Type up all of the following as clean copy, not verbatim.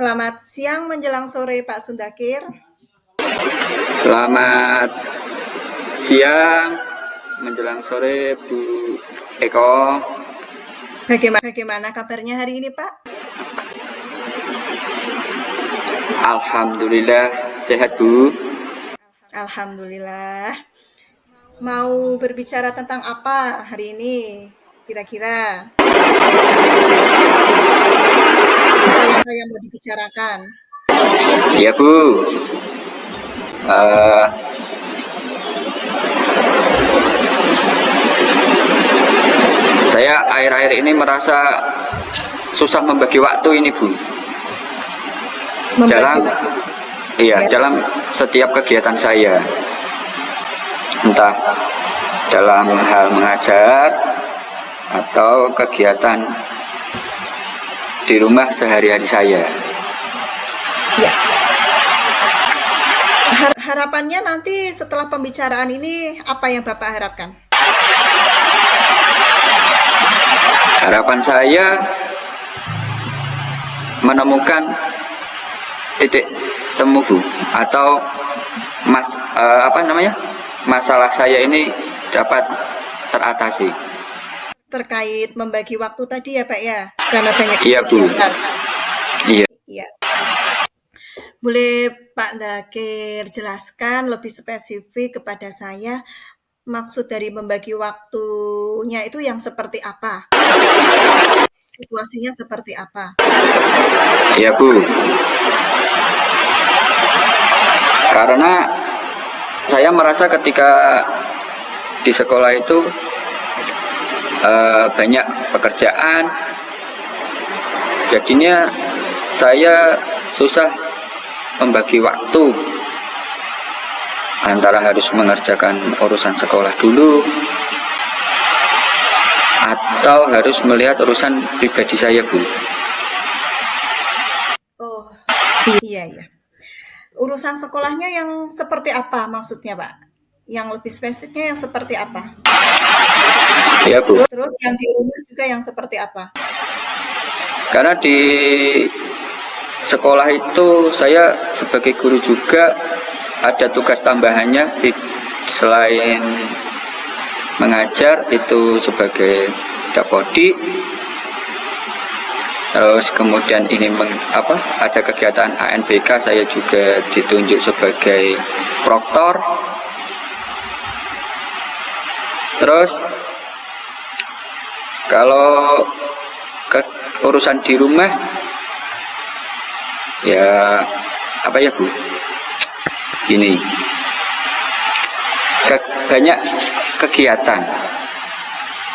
Selamat siang menjelang sore Pak Sundakir. Selamat siang menjelang sore Bu Eko. Bagaimana kabarnya hari ini Pak? Alhamdulillah sehat Bu. Alhamdulillah. Mau berbicara tentang apa hari ini kira-kira? Apa yang mau dibicarakan? Ya Bu. Saya akhir-akhir ini merasa susah membagi waktu ini Bu. Dalam setiap kegiatan saya, entah dalam hal mengajar atau kegiatan di rumah sehari-hari saya. Ya. Harapannya nanti setelah pembicaraan ini apa yang Bapak harapkan? Harapan saya menemukan titik temu Bu, atau masalah saya ini dapat teratasi. Terkait membagi waktu tadi ya Pak ya, karena banyak kegiatan. Iya. Boleh Pak Dakir jelaskan lebih spesifik kepada saya maksud dari membagi waktunya itu yang seperti apa? Situasinya seperti apa? Iya Bu. Karena saya merasa ketika di sekolah itu banyak pekerjaan, jadinya saya susah membagi waktu antara harus mengerjakan urusan sekolah dulu atau harus melihat urusan pribadi saya Bu. Oh iya. Urusan sekolahnya yang seperti apa maksudnya Pak? Yang lebih spesifiknya yang seperti apa? Iya Bu. Terus yang di rumah juga yang seperti apa? Karena di sekolah itu saya sebagai guru juga ada tugas tambahannya selain mengajar itu sebagai dapodi. Terus kemudian ini ada kegiatan ANBK, saya juga ditunjuk sebagai proktor. Terus kalau urusan di rumah ya Bu, ini banyak kegiatan.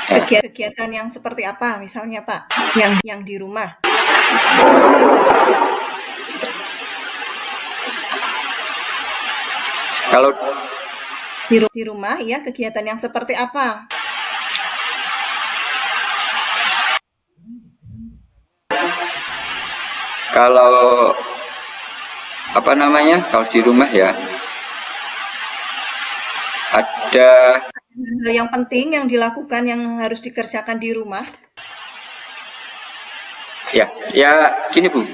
Kegiatan yang seperti apa misalnya Pak? Yang di rumah? Kalau di rumah ya kegiatan yang seperti apa? Kalau kalau di rumah ya ada hal yang penting yang dilakukan yang harus dikerjakan di rumah. Ya gini Bu,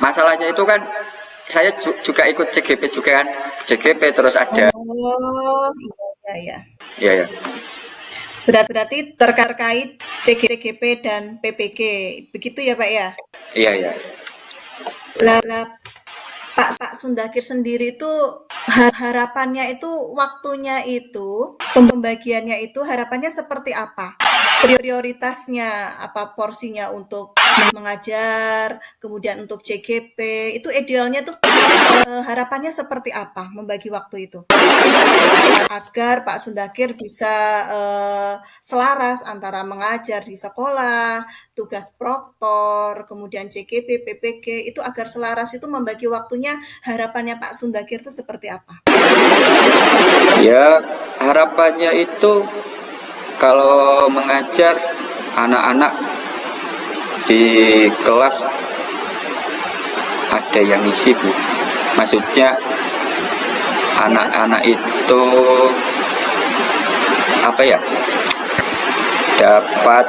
masalahnya itu kan saya juga ikut CGP juga kan, CGP terus ada. Oh iya. Iya. Berarti terkait CGP dan PPG, begitu ya Pak ya? Iya. Pak Sundakir sendiri itu harapannya itu waktunya itu pembagiannya itu harapannya seperti apa? Prioritasnya apa, porsinya untuk mengajar, kemudian untuk CGP itu idealnya tuh harapannya seperti apa membagi waktu itu agar Pak Sundakir bisa selaras antara mengajar di sekolah, tugas proktor, kemudian CGP, PPG itu agar selaras itu membagi waktunya, harapannya Pak Sundakir itu seperti apa? Ya harapannya itu kalau mengajar anak-anak di kelas ada yang isi Bu, maksudnya anak-anak itu dapat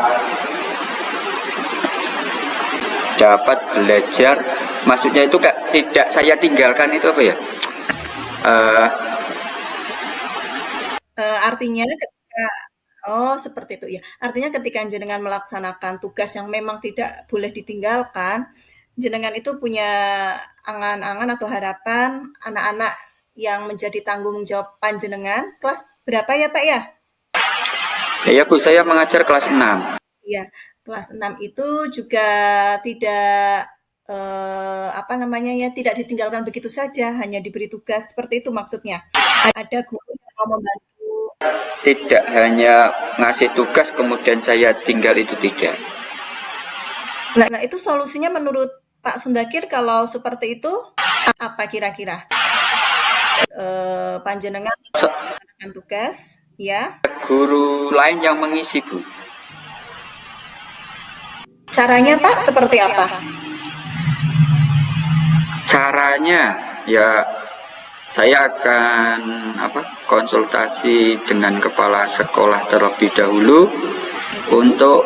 dapat belajar, maksudnya itu tidak saya tinggalkan itu apa ya? Artinya ketika seperti itu ya. Artinya ketika jenengan melaksanakan tugas yang memang tidak boleh ditinggalkan, jenengan itu punya angan-angan atau harapan anak-anak yang menjadi tanggung jawab panjenengan. Kelas berapa ya, Pak, ya? Ya Bu, saya mengajar kelas 6. Iya, kelas 6 itu juga tidak tidak ditinggalkan begitu saja, hanya diberi tugas seperti itu maksudnya. Ada guru yang mau membantu. Tidak hanya ngasih tugas kemudian saya tinggal, itu tidak. Nah, itu solusinya menurut Pak Sundakir kalau seperti itu apa kira-kira? Panjenengan melaksanakan tugas, ya? Guru lain yang mengisi Bu. Caranya Pak seperti apa? Caranya ya saya akan konsultasi dengan kepala sekolah terlebih dahulu untuk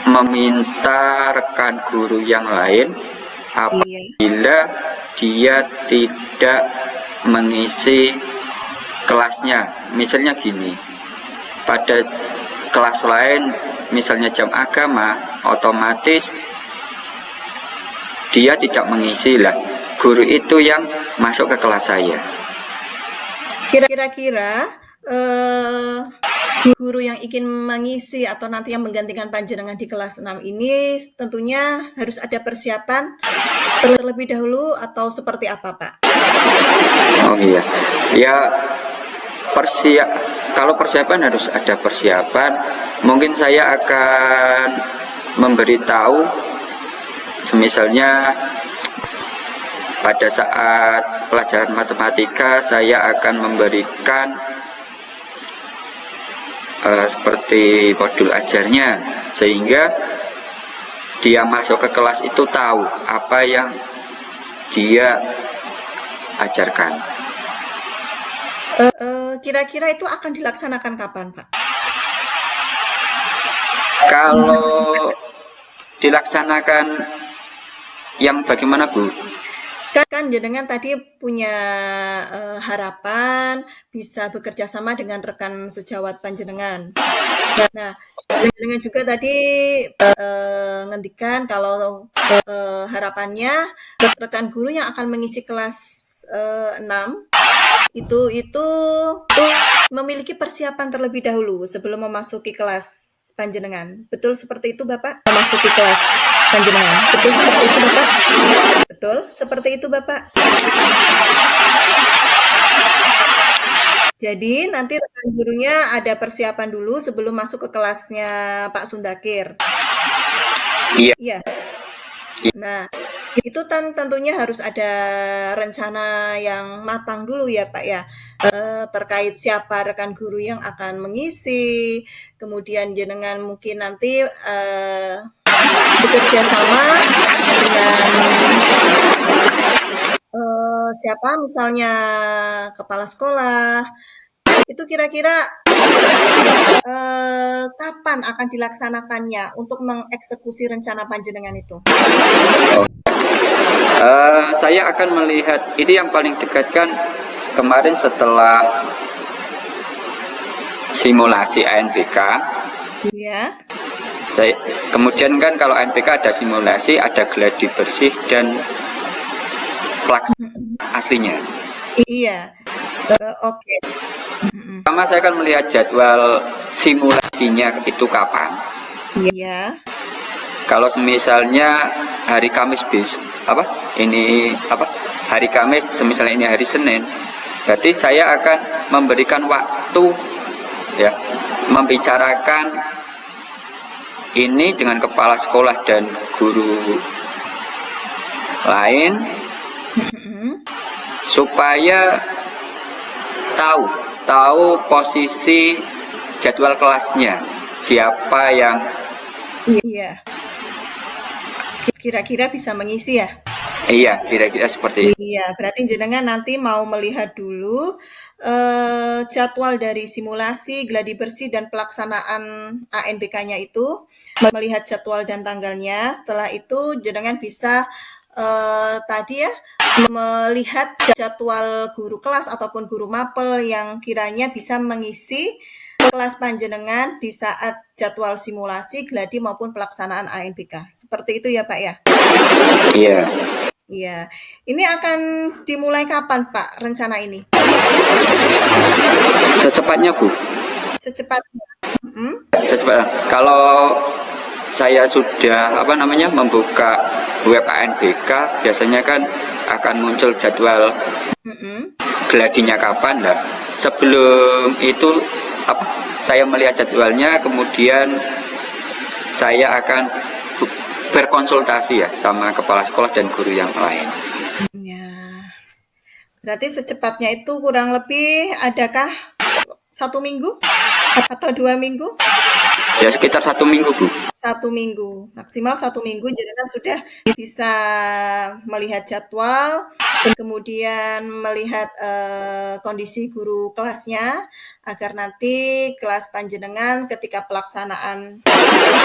meminta rekan guru yang lain apabila dia tidak mengisi kelasnya. Misalnya gini, pada kelas lain misalnya jam agama, otomatis dia tidak mengisi lah. Guru itu yang masuk ke kelas saya. Kira-kira guru yang ingin mengisi atau nanti yang menggantikan panjenengan di kelas 6 ini tentunya harus ada persiapan terlebih dahulu atau seperti apa, Pak? Oh iya. Ya kalau persiapan harus ada persiapan. Mungkin saya akan memberitahu semisalnya pada saat pelajaran matematika saya akan memberikan seperti modul ajarnya, sehingga dia masuk ke kelas itu tahu apa yang dia ajarkan. Kira-kira itu akan dilaksanakan kapan, Pak? Kalau dilaksanakan yang bagaimana Bu? Kan jenengan tadi punya harapan bisa bekerja sama dengan rekan sejawat panjenengan. Nah, jenengan juga tadi ngendikan kalau harapannya rekan guru yang akan mengisi kelas 6 itu memiliki persiapan terlebih dahulu sebelum memasuki kelas panjenengan. Betul seperti itu Bapak? Memasuki kelas panjenengan. Betul seperti itu Bapak? Betul seperti itu Bapak? Jadi nanti rekan gurunya ada persiapan dulu sebelum masuk ke kelasnya Pak Sundakir. Iya. Nah, itu tentunya harus ada rencana yang matang dulu ya Pak ya, terkait siapa rekan guru yang akan mengisi, kemudian jenengan mungkin nanti bekerja sama dengan siapa misalnya kepala sekolah, itu kira-kira kapan akan dilaksanakannya untuk mengeksekusi rencana panjenengan itu? Saya akan melihat ini yang paling dekat kan kemarin setelah simulasi ANBK. Iya. Kemudian kan kalau ANBK ada simulasi, ada gladi bersih dan pelaksanaan aslinya. Iya. Oke. Pertama saya akan melihat jadwal simulasinya itu kapan. Iya. Kalau misalnya hari Kamis hari Kamis, misalnya ini hari Senin, berarti saya akan memberikan waktu ya, membicarakan ini dengan kepala sekolah dan guru lain supaya tahu posisi jadwal kelasnya, siapa yang kira-kira bisa mengisi ya. Iya, kira-kira seperti itu. Iya, berarti jenengan nanti mau melihat dulu jadwal dari simulasi, gladi bersih, dan pelaksanaan ANBK-nya itu, melihat jadwal dan tanggalnya. Setelah itu jenengan bisa tadi ya melihat jadwal guru kelas ataupun guru mapel yang kiranya bisa mengisi kelas panjenengan di saat jadwal simulasi, gladi maupun pelaksanaan ANBK. Seperti itu ya Pak ya? Iya, Iya. Ini akan dimulai kapan Pak rencana ini? secepatnya Bu. Secepatnya. Mhm. Secepatnya. Kalau saya sudah membuka web ANBK, biasanya kan akan muncul jadwal Mhm. gladinya kapan lah. Sebelum itu apa, saya melihat jadwalnya, kemudian saya akan berkonsultasi ya sama kepala sekolah dan guru yang lain. Ya. Berarti secepatnya itu kurang lebih adakah 1 minggu atau 2 minggu? Ya sekitar 1 minggu Bu. 1 minggu, maksimal 1 minggu jenengan sudah bisa melihat jadwal, kemudian melihat kondisi guru kelasnya, agar nanti kelas panjenengan ketika pelaksanaan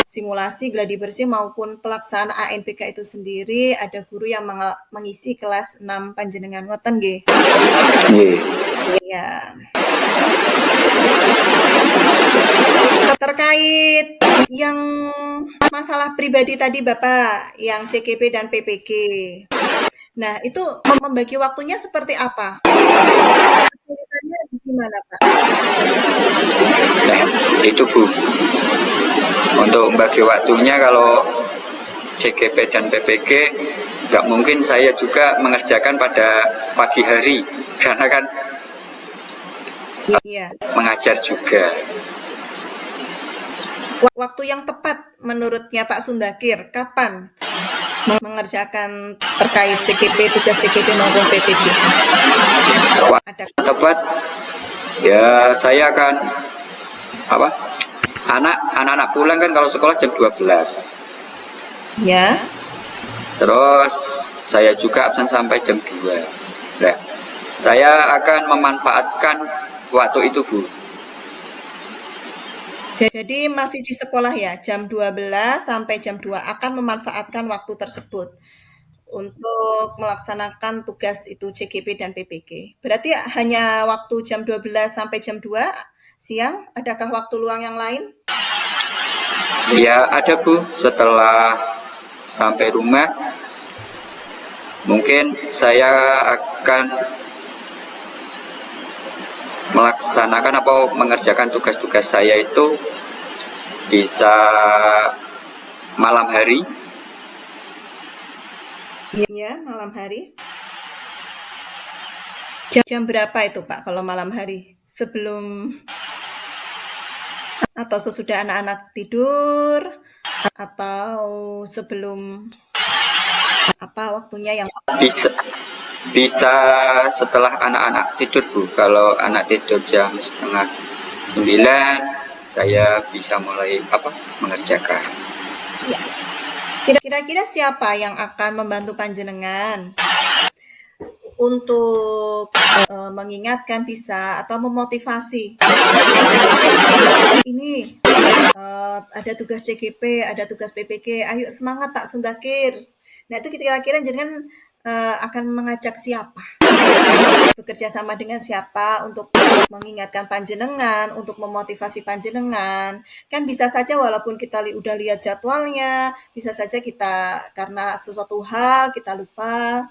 simulasi, gladi bersih maupun pelaksanaan ANBK itu sendiri ada guru yang mengisi kelas 6 panjenengan. Ngoten nggih? Nggih. Iya. Terkait yang masalah pribadi tadi Bapak, yang CGP dan PPG. Nah, itu membagi waktunya seperti apa? Kesulitannya di mana, Pak? Nah, itu Bu. Untuk membagi waktunya, kalau CGP dan PPG nggak mungkin saya juga mengerjakan pada pagi hari karena kan Iya. mengajar juga. Waktu yang tepat menurutnya Pak Sundakir, kapan mengerjakan terkait CGP, tugas CGP maupun PPG? Waktu tepat ya saya akan anak-anak pulang kan kalau sekolah jam 12. Ya. Terus saya juga absen sampai jam 2. Nah, saya akan memanfaatkan waktu itu Bu. Jadi masih di sekolah ya, jam 12 sampai jam 2 akan memanfaatkan waktu tersebut untuk melaksanakan tugas itu CGP dan PPG. Berarti hanya waktu jam 12 sampai jam 2 siang, adakah waktu luang yang lain? Ya ada Bu, setelah sampai rumah mungkin saya akan melaksanakan atau mengerjakan tugas-tugas saya itu bisa malam hari. Iya, malam hari. Jam berapa itu Pak kalau malam hari? Sebelum atau sesudah anak-anak tidur atau sebelum apa waktunya yang bisa setelah anak-anak tidur Bu. Kalau anak tidur jam 8:30 saya bisa mulai mengerjakan. Ya. Kira-kira siapa yang akan membantu panjenengan untuk mengingatkan bisa atau memotivasi? Ini ada tugas CGP, ada tugas PPG, ayo semangat Pak Sundakir. Nah itu kira-kira jenengan akan mengajak siapa? Bekerja sama dengan siapa untuk mengingatkan panjenengan, untuk memotivasi panjenengan. Kan bisa saja walaupun kita udah lihat jadwalnya, bisa saja kita karena sesuatu hal kita lupa.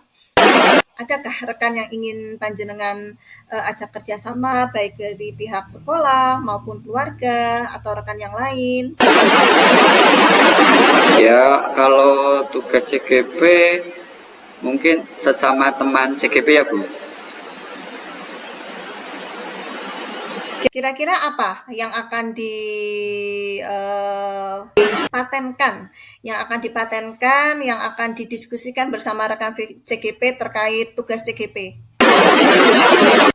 Adakah rekan yang ingin panjenengan ajak kerjasama baik dari pihak sekolah maupun keluarga atau rekan yang lain? Ya kalau tugas CGP mungkin sesama teman CGP ya Bu. Kira-kira apa yang akan dipatenkan, yang akan didiskusikan bersama rekan CGP terkait tugas CGP?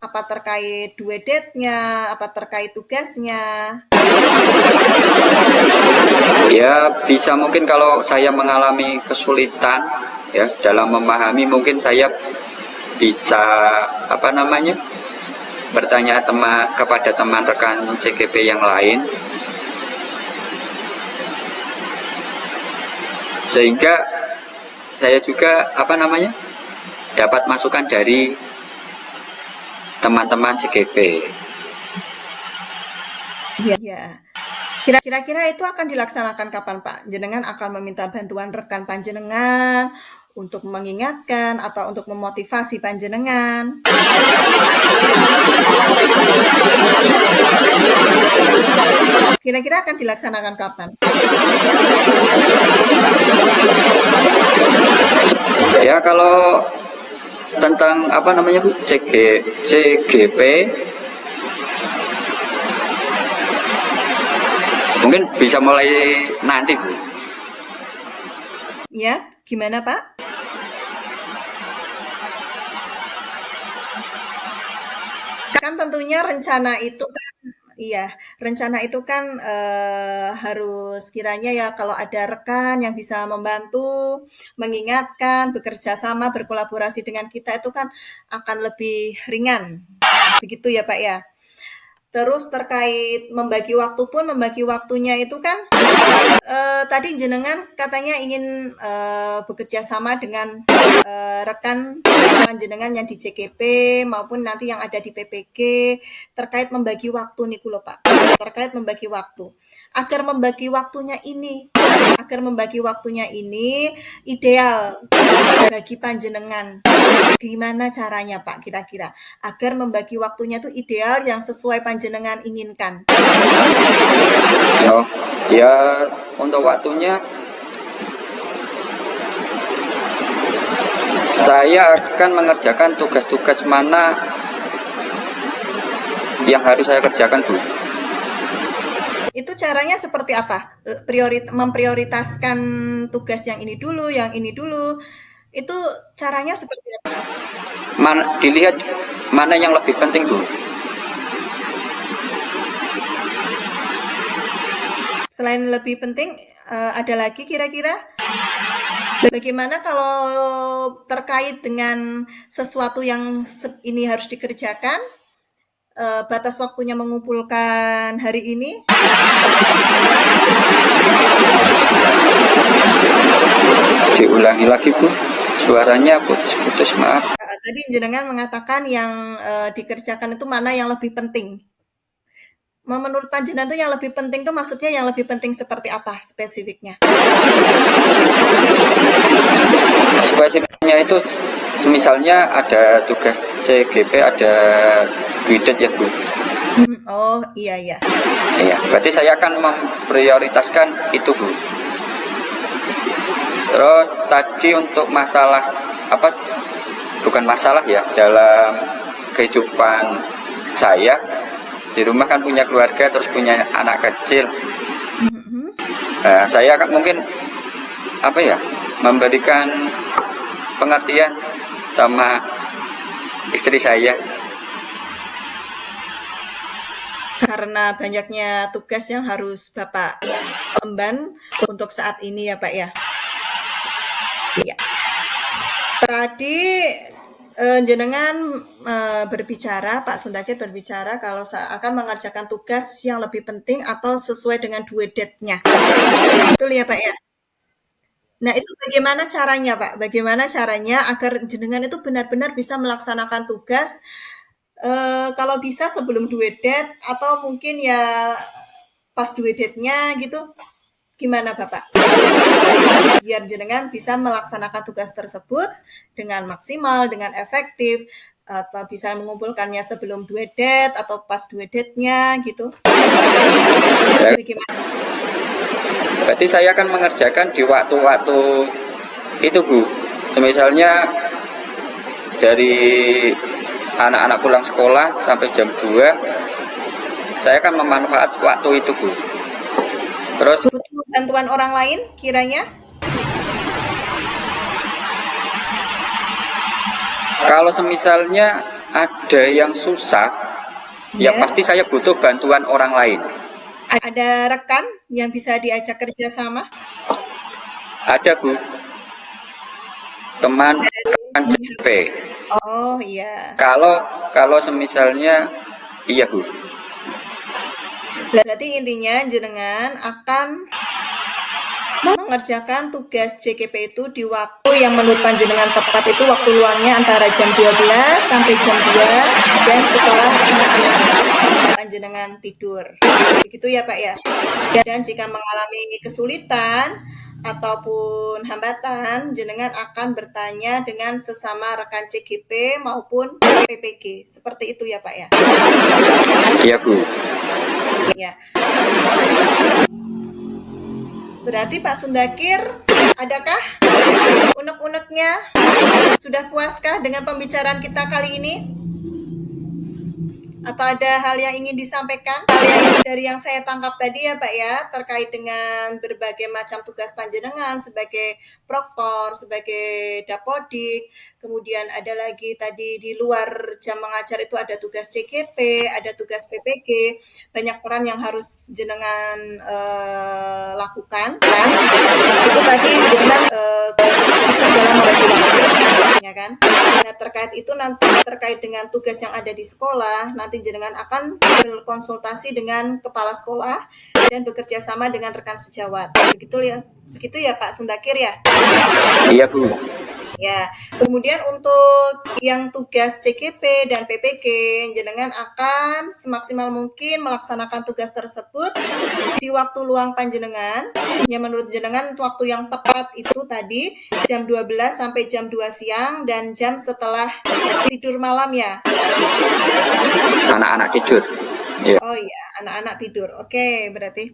Apa terkait due date-nya, apa terkait tugasnya? Ya bisa mungkin kalau saya mengalami kesulitan ya. Dalam memahami mungkin saya bisa bertanya kepada teman rekan CGP yang lain, sehingga saya juga dapat masukan dari teman-teman CGP. Iya. Kira-kira itu akan dilaksanakan kapan, Pak? Jenengan akan meminta bantuan rekan panjenengan untuk mengingatkan atau untuk memotivasi panjenengan? Kira-kira akan dilaksanakan kapan? Ya, kalau tentang Bu, CGP mungkin bisa mulai nanti, Bu. Ya, gimana, Pak? Kan tentunya rencana itu kan harus kiranya ya kalau ada rekan yang bisa membantu, mengingatkan, bekerja sama, berkolaborasi dengan kita itu kan akan lebih ringan. Begitu ya, Pak ya? Terus terkait membagi waktunya itu kan tadi jenengan katanya ingin bekerja sama dengan rekan jenengan yang di CGP maupun nanti yang ada di PPG terkait membagi waktu nih lho Pak. Terkait membagi waktu. Agar membagi waktunya ini ideal bagi panjenengan. Gimana caranya Pak kira-kira agar membagi waktunya itu ideal yang sesuai panjenengan inginkan? Oh, ya untuk waktunya saya akan mengerjakan tugas-tugas mana yang harus saya kerjakan dulu. Itu caranya seperti apa? Memprioritaskan tugas yang ini dulu. Itu caranya seperti apa? Dilihat mana yang lebih penting dulu. Selain lebih penting, ada lagi kira-kira? Bagaimana kalau terkait dengan sesuatu yang ini harus dikerjakan, batas waktunya mengumpulkan hari ini? Diulangi lagi Bu, suaranya putus-putus, maaf. Tadi jenengan mengatakan yang dikerjakan itu mana yang lebih penting? Menurut panjenengan itu yang lebih penting itu maksudnya yang lebih penting seperti apa spesifiknya? Spesifiknya itu misalnya ada tugas CGP, ada duidet ya Bu. Oh iya. Iya, berarti saya akan memprioritaskan itu Bu. Terus tadi untuk masalah bukan masalah ya, dalam kehidupan saya di rumah kan punya keluarga, terus punya anak kecil. Nah, saya akan mungkin memberikan pengertian sama istri saya. Karena banyaknya tugas yang harus Bapak emban untuk saat ini ya Pak ya. Iya. Tadi jenengan berbicara, Pak Sundakir berbicara kalau akan mengerjakan tugas yang lebih penting atau sesuai dengan due date-nya. Betul ya Pak ya? Nah itu bagaimana caranya Pak? Bagaimana caranya agar jenengan itu benar-benar bisa melaksanakan tugas kalau bisa sebelum due date atau mungkin ya pas due date-nya gitu? Gimana Bapak? Biar jenengan bisa melaksanakan tugas tersebut dengan maksimal, dengan efektif, atau bisa mengumpulkannya sebelum due date atau pas due date-nya gitu. Bagaimana? Berarti saya akan mengerjakan di waktu-waktu itu Bu. Misalnya dari anak-anak pulang sekolah sampai jam 2, saya akan memanfaat waktu itu Bu. Terus butuh bantuan orang lain kiranya? Kalau semisalnya ada yang susah, ya pasti saya butuh bantuan orang lain. Ada rekan yang bisa diajak kerja sama? Ada Bu. teman rekan CKP. Oh iya. Kalau semisalnya iya Bu. Berarti intinya jenengan akan mengerjakan tugas JKP itu di waktu yang menurut panjenengan tepat, itu waktu luangnya antara jam 12 sampai jam 2 dan setelah anak-anak panjenengan tidur. Begitu ya Pak ya. Dan jika mengalami kesulitan ataupun hambatan, jenengan akan bertanya dengan sesama rekan CGP maupun PPG. Seperti itu ya Pak ya. Iya Bu. Ya. Berarti Pak Sundakir, adakah unek-uneknya? Sudah puaskah dengan pembicaraan kita kali ini? Atau ada hal yang ingin disampaikan? Hal yang ini dari yang saya tangkap tadi ya Pak ya, terkait dengan berbagai macam tugas panjenengan sebagai proktor, sebagai dapodik, kemudian ada lagi tadi di luar jam mengajar itu ada tugas CGP, ada tugas PPG, banyak peran yang harus jenengan lakukan, kan? Itu tadi jenengan susah dalam membagi waktu, ya kan? Nah terkait itu nanti terkait dengan tugas yang ada di sekolah, nanti jenengan akan berkonsultasi dengan kepala sekolah dan bekerja sama dengan rekan sejawat. Begitu ya Pak Sundakir ya? Iya Bu. Ya, kemudian untuk yang tugas CGP dan PPG, jenengan akan semaksimal mungkin melaksanakan tugas tersebut di waktu luang panjenengan. Yang menurut jenengan waktu yang tepat itu tadi jam 12 sampai jam 2 siang dan jam setelah tidur malam ya. Anak-anak tidur. Ya. Oh iya, anak-anak tidur. Oke, berarti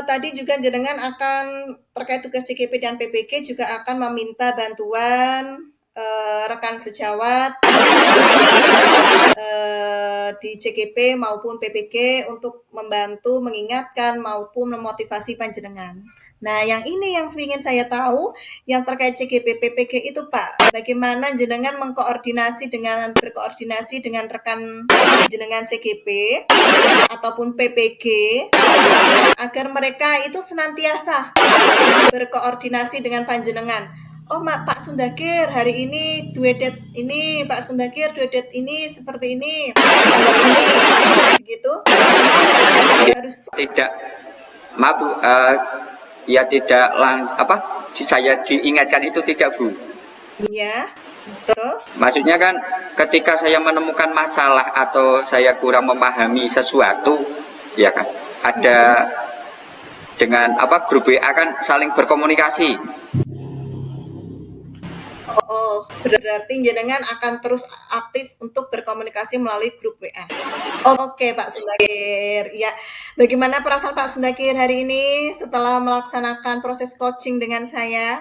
tadi juga jenengan akan terkait tugas CGP dan PPG juga akan meminta bantuan rekan sejawat di CGP maupun PPG untuk membantu mengingatkan maupun memotivasi panjenengan. Nah, yang ini yang ingin saya tahu, yang terkait CGP PPG itu Pak, bagaimana jenengan berkoordinasi dengan rekan jenengan CGP ataupun PPG agar mereka itu senantiasa berkoordinasi dengan panjenengan. Oh Pak Sundakir hari ini duedet ini, Pak Sundakir duedet ini seperti ini, tanggal ini, begitu. Harus Tidak, maaf Bu, ya tidak saya diingatkan itu tidak Bu. iya, betul. Maksudnya kan ketika saya menemukan masalah atau saya kurang memahami sesuatu, ya kan, ada dengan grup WA kan saling berkomunikasi. Oh, berarti jenengan akan terus aktif untuk berkomunikasi melalui grup WA. Oke, Pak Sundakir. Ya, bagaimana perasaan Pak Sundakir hari ini setelah melaksanakan proses coaching dengan saya?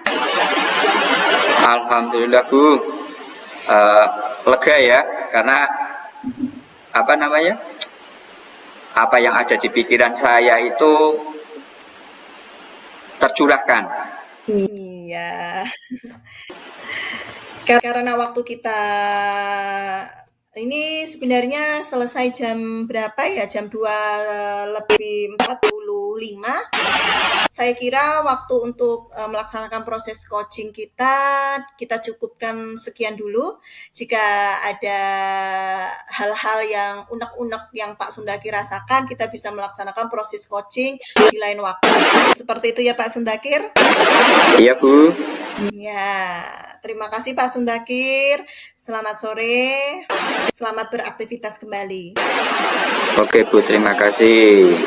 Alhamdulillah Bu, lega ya, karena apa yang ada di pikiran saya itu tercurahkan. Iya. Karena waktu kita ini sebenarnya selesai jam berapa ya? Jam 2:45. Saya kira waktu untuk melaksanakan proses coaching kita cukupkan sekian dulu. Jika ada hal-hal yang unek-unek yang Pak Sundakir rasakan, kita bisa melaksanakan proses coaching di lain waktu. Seperti itu ya Pak Sundakir? Iya Bu. Ya, terima kasih Pak Sundakir. Selamat sore. Selamat beraktivitas kembali. Oke Bu, terima kasih.